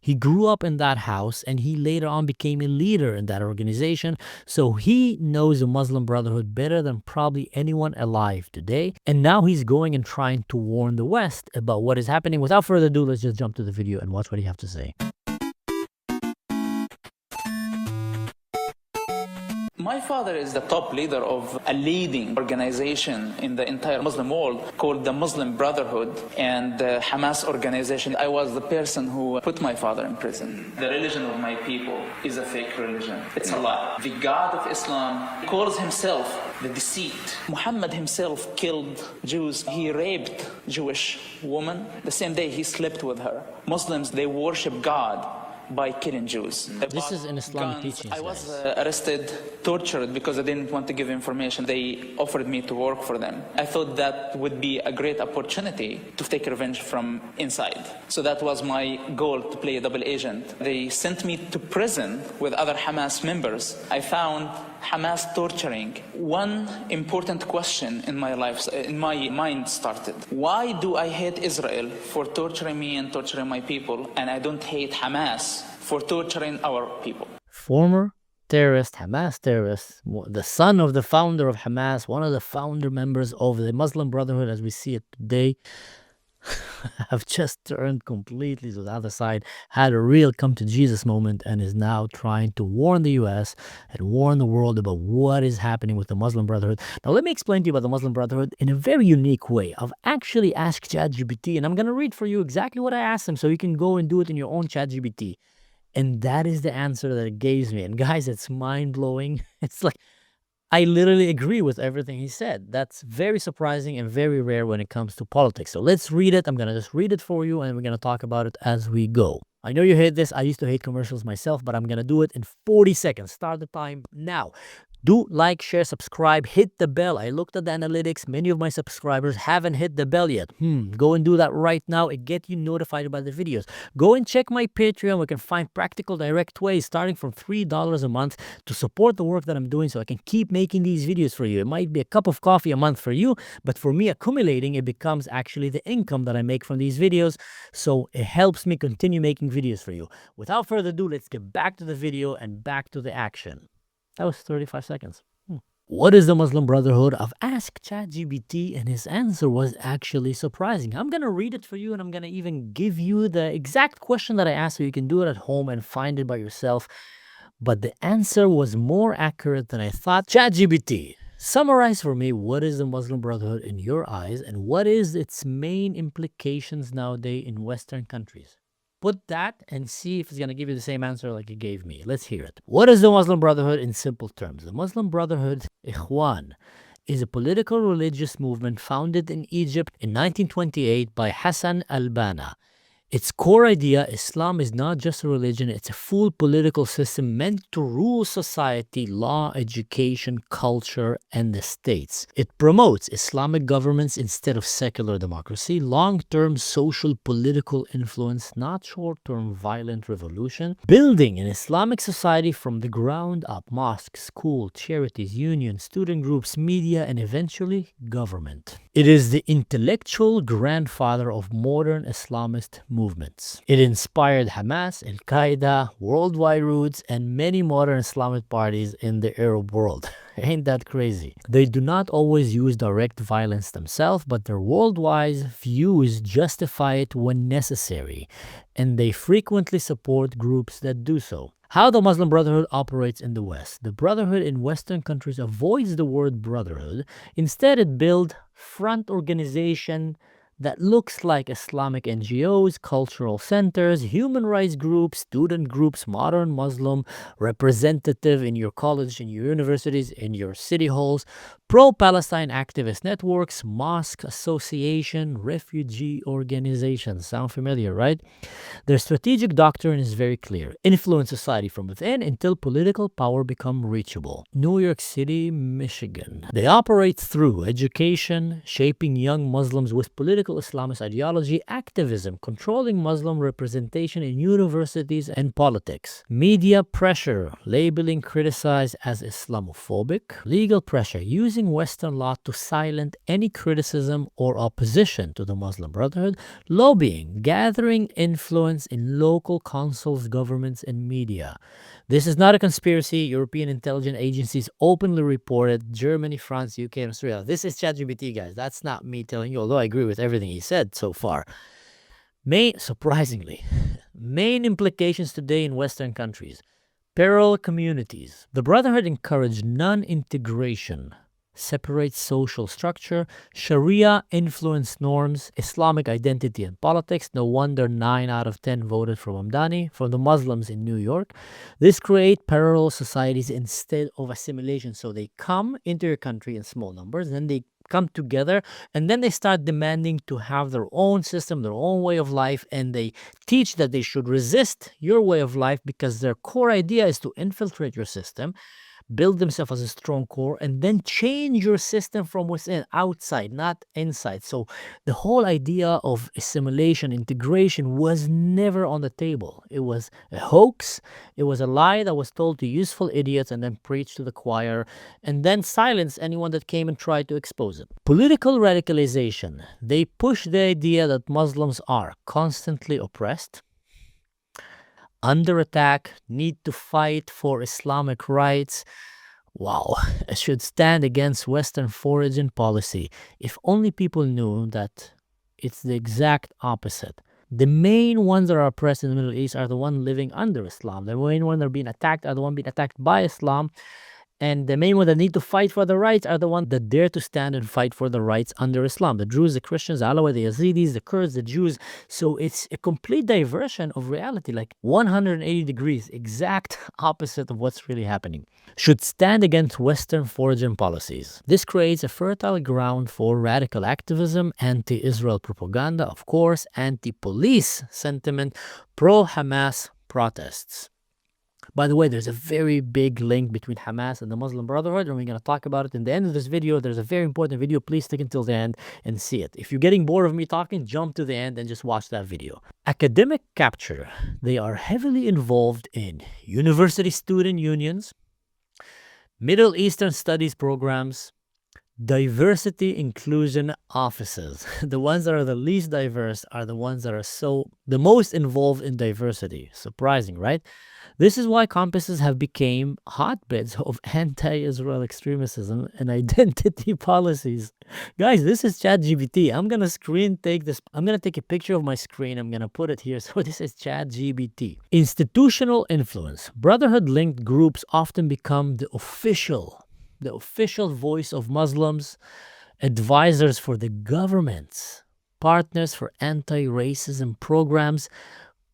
He grew up in that house and he later on became a leader in that organization. So he knows the Muslim Brotherhood better than probably anyone alive today. And now he's going and trying to warn the West about what is happening. Without further ado, let's just jump to the video and watch what he has to say. My father is the top leader of a leading organization in the entire Muslim world called the Muslim Brotherhood and the Hamas organization. I was the person who put my father in prison. The religion of my people is a fake religion. It's a lie. The God of Islam calls himself the deceit. Muhammad himself killed Jews. He raped Jewish women. The same day he slept with her. Muslims, they worship God by killing Jews. This is an Islamic teaching. I was arrested, tortured because I didn't want to give information. They offered me to work for them. I thought that would be a great opportunity to take revenge from inside. So that was my goal, to play a double agent. They sent me to prison with other Hamas members. I found Hamas torturing. One important question in my life, in my mind started. Why do I hate Israel for torturing me and torturing my people, and I don't hate Hamas for torturing our people? Former terrorist, Hamas terrorist, the son of the founder of Hamas, one of the founder members of the Muslim Brotherhood as we see it today, have just turned completely to the other side, had a real come to Jesus moment, and is now trying to warn the US and warn the world about what is happening with the Muslim Brotherhood. Now, let me explain to you about the Muslim Brotherhood in a very unique way. I've actually asked ChatGPT, and I'm going to read for you exactly what I asked him so you can go and do it in your own ChatGPT. And that is the answer that it gives me. And guys, it's mind-blowing. It's like, I literally agree with everything he said. That's very surprising and very rare when it comes to politics. So let's read it. I'm going to just read it for you and we're going to talk about it as we go. I know you hate this. I used to hate commercials myself, but I'm going to do it in 40 seconds. Start the time now. Do like, share, subscribe, hit the bell. I looked at the analytics. Many of my subscribers haven't hit the bell yet. Go and do that right now and get you notified about the videos. Go and check my Patreon. We can find practical, direct ways starting from $3 a month to support the work that I'm doing so I can keep making these videos for you. It might be a cup of coffee a month for you, but for me, accumulating, it becomes actually the income that I make from these videos. So it helps me continue making videos for you. Without further ado, let's get back to the video and back to the action. That was 35 seconds. What is the Muslim Brotherhood? I've asked ChatGPT and his answer was actually surprising. I'm going to read it for you and I'm going to even give you the exact question that I asked so you can do it at home and find it by yourself. But the answer was more accurate than I thought. ChatGPT, summarize for me what is the Muslim Brotherhood in your eyes and what is its main implications nowadays in Western countries. Put that and see if it's going to give you the same answer like it gave me. Let's hear it. What is the Muslim Brotherhood in simple terms? The Muslim Brotherhood, Ikhwan, is a political religious movement founded in Egypt in 1928 by Hassan al-Banna. Its core idea, Islam is not just a religion, it's a full political system meant to rule society, law, education, culture, and the states. It promotes Islamic governments instead of secular democracy, long-term social political influence, not short-term violent revolution, building an Islamic society from the ground up, mosques, schools, charities, unions, student groups, media, and eventually government. It is the intellectual grandfather of modern Islamist movements. It inspired Hamas, Al-Qaeda, Worldwide Roots, and many modern Islamic parties in the Arab world. Ain't that crazy? They do not always use direct violence themselves, but their worldwide views justify it when necessary, and they frequently support groups that do so. How the Muslim Brotherhood operates in the West. The Brotherhood in Western countries avoids the word brotherhood. Instead, it builds front organization that looks like Islamic NGOs, cultural centers, human rights groups, student groups, modern Muslim representative in your college, in your universities, in your city halls, pro-Palestine activist networks, mosque association, refugee organizations. Sound familiar, right? Their strategic doctrine is very clear. Influence society from within until political power become reachable. New York City, Michigan. They operate through education, shaping young Muslims with political Islamist ideology, activism, controlling Muslim representation in universities and politics, media pressure, labeling criticized as Islamophobic, legal pressure, using using Western law to silence any criticism or opposition to the Muslim Brotherhood, lobbying, gathering influence in local councils, governments, and media. This is not a conspiracy. European intelligence agencies openly reported Germany, France, UK, and Australia. This is ChatGPT, guys. That's not me telling you, although I agree with everything he said so far. Surprisingly, main implications today in Western countries. Parallel communities. The Brotherhood encouraged non-integration, separate social structure, Sharia influenced norms, Islamic identity and politics. No wonder 9 out of 10 voted for Mamdani, for the Muslims in New York. This create parallel societies instead of assimilation. So they come into your country in small numbers, then they come together, and then they start demanding to have their own system, their own way of life, and they teach that they should resist your way of life because their core idea is to infiltrate your system, build themselves as a strong core, and then change your system from within, outside, not inside. So the whole idea of assimilation, integration was never on the table. It was a hoax. It was a lie that was told to useful idiots and then preached to the choir, and then silence anyone that came and tried to expose it. Political radicalization. They push the idea that Muslims are constantly oppressed, under attack, need to fight for Islamic rights. Wow, should stand against Western foreign policy. If only people knew that it's the exact opposite. The main ones that are oppressed in the Middle East are the ones living under Islam. The main ones that are being attacked are the ones being attacked by Islam. And the main ones that need to fight for the rights are the ones that dare to stand and fight for the rights under Islam. The Druze, the Christians, the Alawite, the Yazidis, the Kurds, the Jews. So it's a complete diversion of reality, like 180 degrees, exact opposite of what's really happening. Should stand against Western foreign policies. This creates a fertile ground for radical activism, anti-Israel propaganda, of course, anti-police sentiment, pro-Hamas protests. By the way, there's a very big link between Hamas and the Muslim Brotherhood, and we're going to talk about it in the end of this video. There's a very important video. Please stick until the end and see it. If you're getting bored of me talking, jump to the end and just watch that video. Academic capture. They are heavily involved in university student unions, Middle Eastern studies programs, diversity inclusion offices. The ones that are the least diverse are the ones that are the most involved in diversity. Surprising, right? This is why campuses have become hotbeds of anti-Israel extremism and identity policies. Guys, this is ChatGPT. I'm going to take a picture of my screen. I'm going to put it here. So this is ChatGPT. Institutional influence. Brotherhood-linked groups often become the official voice of Muslims, advisors for the governments, partners for anti-racism programs,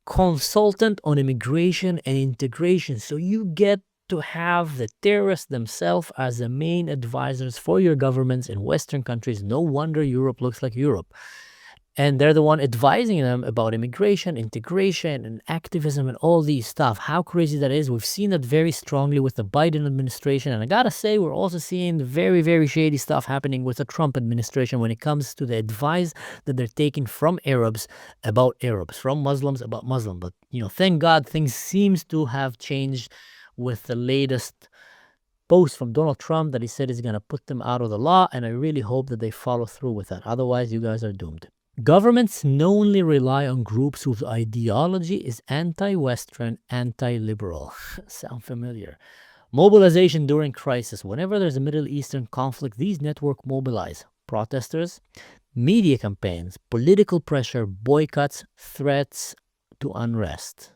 consultant on immigration and integration. So you get to have the terrorists themselves as the main advisors for your governments in Western countries. No wonder Europe looks like Europe. And they're the one advising them about immigration, integration, and activism and all these stuff. How crazy that is. We've seen that very strongly with the Biden administration. And I gotta say, we're also seeing very, very shady stuff happening with the Trump administration when it comes to the advice that they're taking from Arabs about Arabs, from Muslims about Muslims. But, thank God things seems to have changed with the latest post from Donald Trump that he said he's going to put them out of the law. And I really hope that they follow through with that. Otherwise, you guys are doomed. Governments knowingly rely on groups whose ideology is anti-Western, anti-liberal. Sound familiar? Mobilization during crisis. Whenever there's a Middle Eastern conflict, these networks mobilize protesters, media campaigns, political pressure, boycotts, threats to unrest.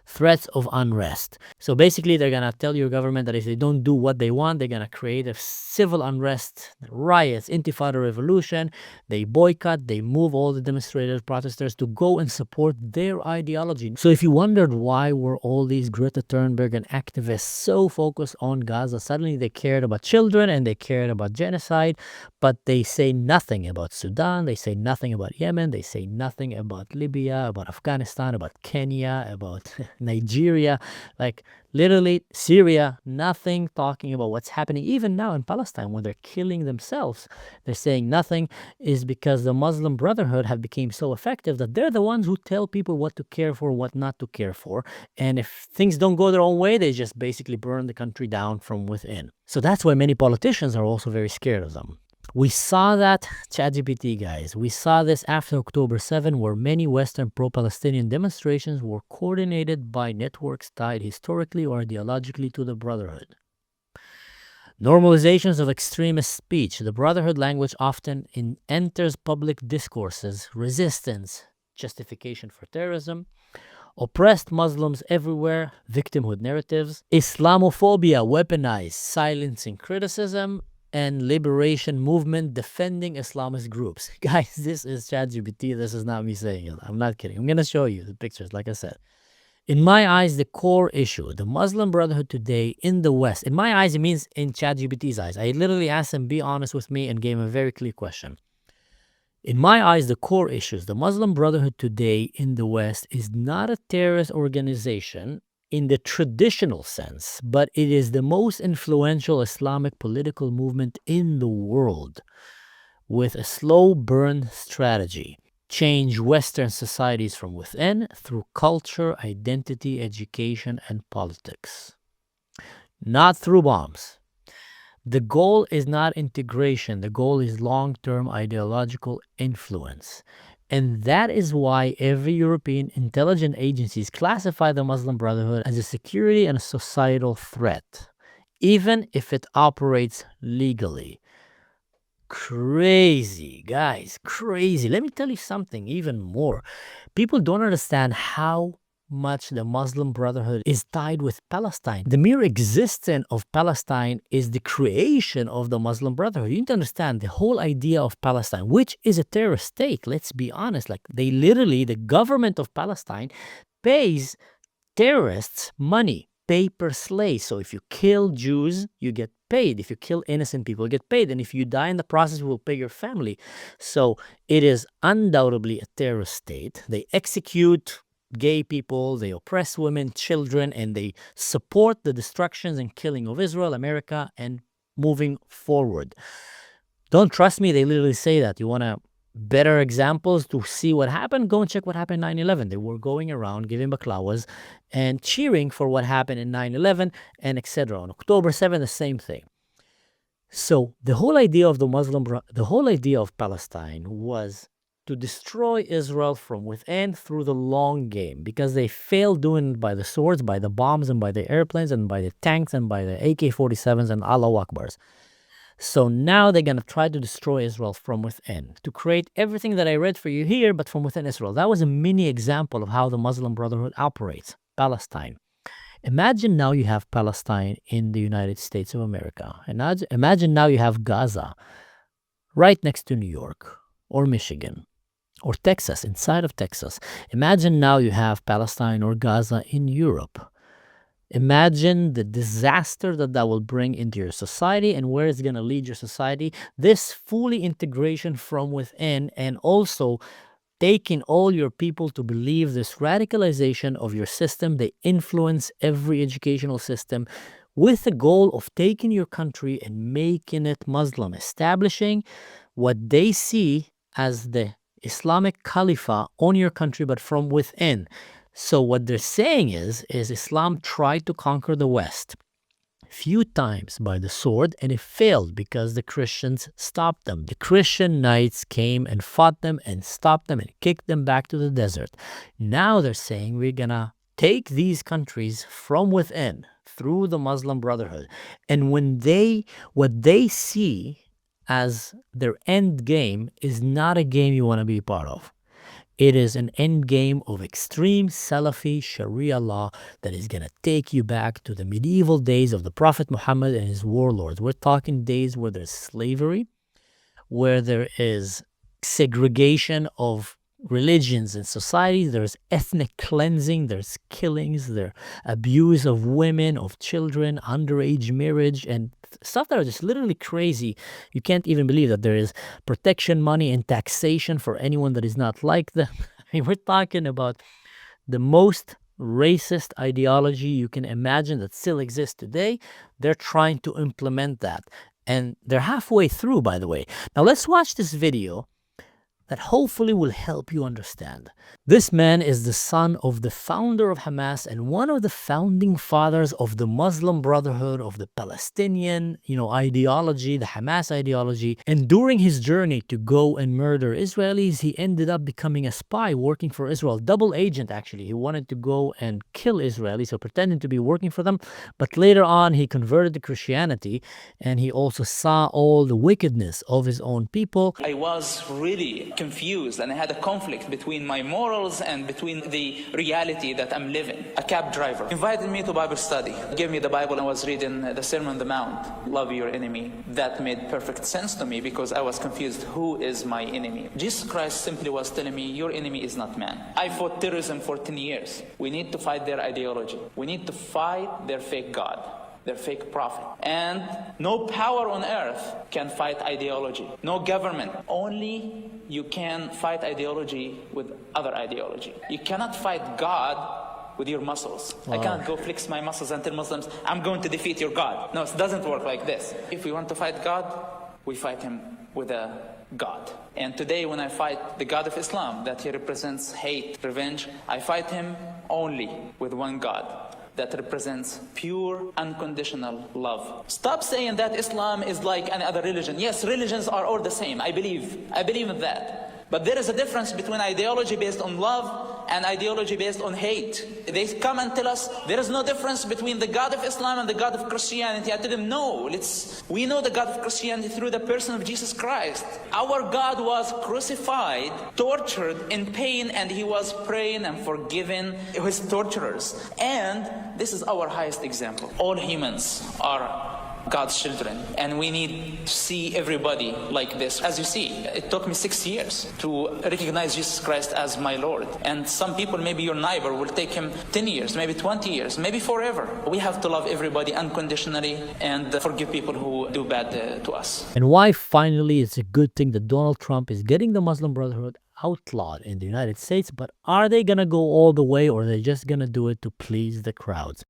Threats of unrest. So basically, they're going to tell your government that if they don't do what they want, they're going to create a civil unrest, riots, intifada revolution. They boycott, they move all the demonstrators, protesters to go and support their ideology. So if you wondered why were all these Greta Thunberg and activists so focused on Gaza, suddenly they cared about children and they cared about genocide, but they say nothing about Sudan, they say nothing about Yemen, they say nothing about Libya, about Afghanistan, about Kenya, about Nigeria, like literally Syria, nothing talking about what's happening even now in Palestine when they're killing themselves. They're saying nothing is because the Muslim Brotherhood have become so effective that they're the ones who tell people what to care for, what not to care for. And if things don't go their own way, they just basically burn the country down from within. So that's why many politicians are also very scared of them. We saw that, ChatGPT guys, we saw this after October 7, where many Western pro-Palestinian demonstrations were coordinated by networks tied historically or ideologically to the Brotherhood. Normalizations of extremist speech. The Brotherhood language often enters public discourses, resistance, justification for terrorism, oppressed Muslims everywhere, victimhood narratives, Islamophobia weaponized, silencing criticism, and liberation movement defending Islamist groups. Guys, this is ChatGPT. This is not me saying it. I'm not kidding. I'm going to show you the pictures, like I said. In my eyes, the core issue, the Muslim Brotherhood today in the West, in my eyes, it means in ChatGPT's eyes. I literally asked him, be honest with me, and gave him a very clear question. In my eyes, the core issues, the Muslim Brotherhood today in the West is not a terrorist organization in the traditional sense, but it is the most influential Islamic political movement in the world with a slow burn strategy. Change Western societies from within through culture, identity, education, and politics. Not through bombs. The goal is not integration. The goal is long-term ideological influence. And that is why every European intelligence agencies classify the Muslim Brotherhood as a security and a societal threat, even if it operates legally. Crazy, guys, crazy. Let me tell you something even more. People don't understand how much the Muslim Brotherhood is tied with Palestine. The mere existence of Palestine is the creation of the Muslim Brotherhood. You need to understand the whole idea of Palestine, which is a terrorist state. Let's be honest. Like they literally, the government of Palestine pays terrorists money, paper slaves. So if you kill Jews, you get paid. If you kill innocent people, you get paid. And if you die in the process, you will pay your family. So it is undoubtedly a terrorist state. They execute gay people, they oppress women, children, and they support the destructions and killing of Israel, America, and moving forward. Don't trust me, they literally say that. You want to better examples to see what happened? Go and check what happened in 9/11. They were going around giving baklawas and cheering for what happened in 9/11 and etc. On October 7th, the same thing. So the whole idea of the whole idea of Palestine was to destroy Israel from within through the long game, because they failed doing it by the swords, by the bombs, and by the airplanes, and by the tanks, and by the AK-47s and Allahu Akbars. So now they're going to try to destroy Israel from within, to create everything that I read for you here, but from within Israel. That was a mini example of how the Muslim Brotherhood operates. Palestine. Imagine now you have Palestine in the United States of America. And imagine now you have Gaza right next to New York or Michigan or Texas, inside of Texas. Imagine now you have Palestine or Gaza in Europe. Imagine the disaster that that will bring into your society and where it's going to lead your society. This fully integration from within, and also taking all your people to believe this radicalization of your system. They influence every educational system with the goal of taking your country and making it Muslim, establishing what they see as the Islamic Caliphate on your country, but from within. So what they're saying is Islam tried to conquer the West few times by the sword, and it failed because the Christians stopped them. The Christian knights came and fought them and stopped them and kicked them back to the desert. Now they're saying we're gonna take these countries from within through the Muslim Brotherhood. And what they see as their end game is not a game you want to be a part of. It is an end game of extreme Salafi Sharia law that is going to take you back to the medieval days of the Prophet Muhammad and his warlords. We're talking days where there's slavery, where there is segregation of religions and societies, there's ethnic cleansing, there's killings, there's abuse of women, of children, underage marriage, and stuff that are just literally crazy. You can't even believe that there is protection money and taxation for anyone that is not like them. I mean, we're talking about the most racist ideology you can imagine that still exists today. They're trying to implement that. And they're halfway through, by the way. Now let's watch this video that hopefully will help you understand. This man is the son of the founder of Hamas and one of the founding fathers of the Muslim Brotherhood, of the Palestinian, ideology, the Hamas ideology. And during his journey to go and murder Israelis, he ended up becoming a spy working for Israel, double agent actually. He wanted to go and kill Israelis, so pretending to be working for them. But later on, he converted to Christianity, and he also saw all the wickedness of his own people. I was really confused, and I had a conflict between my morals and between the reality that I'm living. A cab driver invited me to Bible study, gave me the Bible, and I was reading the Sermon on the Mount, love your enemy. That made perfect sense to me because I was confused. Who is my enemy? Jesus Christ simply was telling me, your enemy is not man. I fought terrorism for 10 years. We need to fight their ideology. We need to fight their fake God, their fake prophet. And no power on earth can fight ideology. No government. Only you can fight ideology with other ideology. You cannot fight God with your muscles. Wow. I can't go flex my muscles and tell Muslims, I'm going to defeat your God. No, it doesn't work like this. If we want to fight God, we fight him with a God. And today when I fight the God of Islam, that he represents hate, revenge, I fight him only with one God that represents pure, unconditional love. Stop saying that Islam is like any other religion. Yes, religions are all the same. I believe in that. But there is a difference between ideology based on love and ideology based on hate. They come and tell us there is no difference between the God of Islam and the God of Christianity. I tell them, no, we know the God of Christianity through the person of Jesus Christ. Our God was crucified, tortured in pain, and he was praying and forgiving his torturers. And this is our highest example. All humans are God's children, and we need to see everybody like this. As you see, it took me 6 years to recognize Jesus Christ as my Lord, and some people, maybe your neighbor, will take him 10 years, maybe 20 years, maybe forever. We have to love everybody unconditionally and forgive people who do bad to us. And why finally it's a good thing that Donald Trump is getting the Muslim Brotherhood outlawed in the United States, but are they gonna go all the way, or are they just gonna do it to please the crowds?